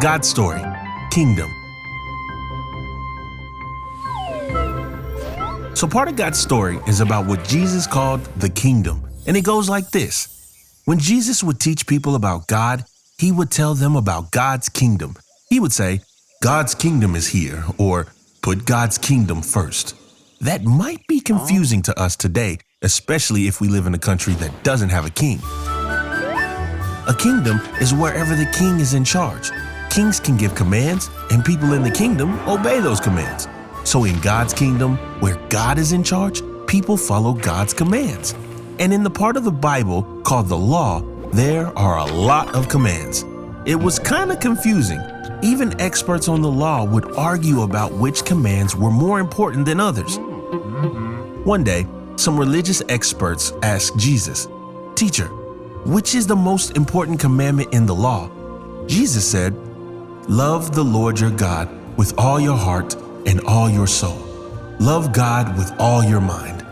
God's story, Kingdom. So part of God's story is about what Jesus called the kingdom. And it goes like this. When Jesus would teach people about God, he would tell them about God's kingdom. He would say, God's kingdom is here, or put God's kingdom first. That might be confusing to us today, especially if we live in a country that doesn't have a king. A kingdom is wherever the king is in charge. Kings can give commands, and people in the kingdom obey those commands. So in God's kingdom, where God is in charge, people follow God's commands. And in the part of the Bible called the law, there are a lot of commands. It was kind of confusing. Even experts on the law would argue about which commands were more important than others. One day, some religious experts asked Jesus, "Teacher, which is the most important commandment in the law?" Jesus said, "Love the Lord your God with all your heart and all your soul. Love God with all your mind."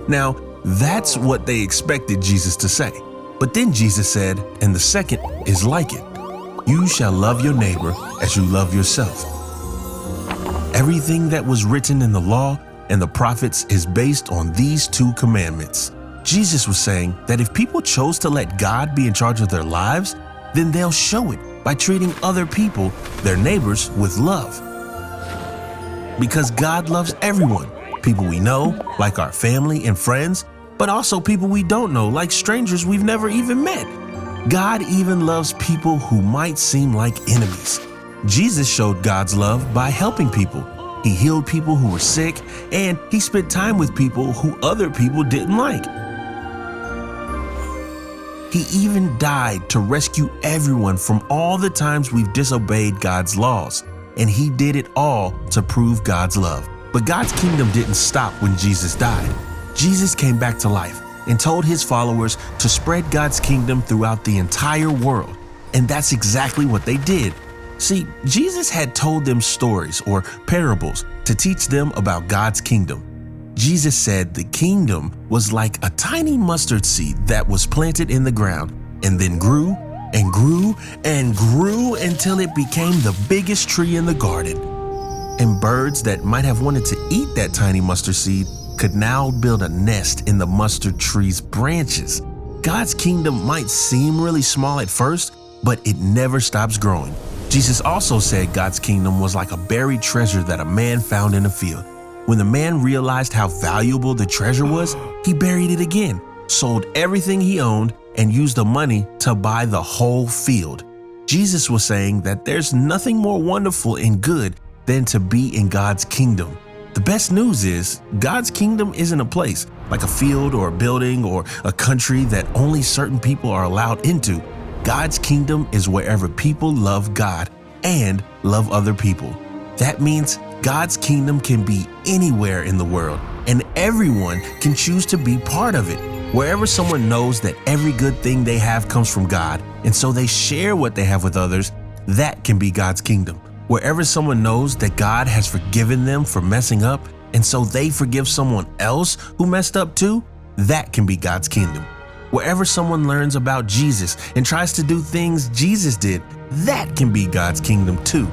Now, that's what they expected Jesus to say. But then Jesus said, and the second is like it, "You shall love your neighbor as you love yourself." Everything that was written in the law and the prophets is based on these two commandments. Jesus was saying that if people chose to let God be in charge of their lives, then they'll show it by treating other people, their neighbors, with love. Because God loves everyone, people we know, like our family and friends, but also people we don't know, like strangers we've never even met. God even loves people who might seem like enemies. Jesus showed God's love by helping people. He healed people who were sick, and he spent time with people who other people didn't like. He even died to rescue everyone from all the times we've disobeyed God's laws. And he did it all to prove God's love. But God's kingdom didn't stop when Jesus died. Jesus came back to life and told his followers to spread God's kingdom throughout the entire world. And that's exactly what they did. See, Jesus had told them stories or parables to teach them about God's kingdom. Jesus said the kingdom was like a tiny mustard seed that was planted in the ground and then grew and grew and grew until it became the biggest tree in the garden. And birds that might have wanted to eat that tiny mustard seed could now build a nest in the mustard tree's branches. God's kingdom might seem really small at first, but it never stops growing. Jesus also said God's kingdom was like a buried treasure that a man found in a field. When the man realized how valuable the treasure was, he buried it again, sold everything he owned, and used the money to buy the whole field. Jesus was saying that there's nothing more wonderful and good than to be in God's kingdom. The best news is God's kingdom isn't a place like a field or a building or a country that only certain people are allowed into. God's kingdom is wherever people love God and love other people. That means God's kingdom can be anywhere in the world, and everyone can choose to be part of it. Wherever someone knows that every good thing they have comes from God, and so they share what they have with others, that can be God's kingdom. Wherever someone knows that God has forgiven them for messing up, and so they forgive someone else who messed up too, that can be God's kingdom. Wherever someone learns about Jesus and tries to do things Jesus did, that can be God's kingdom too.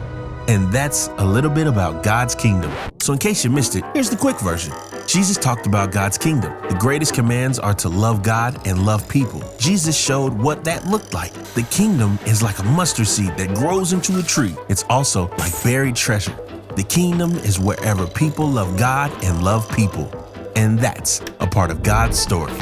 And that's a little bit about God's kingdom. So in case you missed it, here's the quick version. Jesus talked about God's kingdom. The greatest commands are to love God and love people. Jesus showed what that looked like. The kingdom is like a mustard seed that grows into a tree. It's also like buried treasure. The kingdom is wherever people love God and love people. And that's a part of God's story.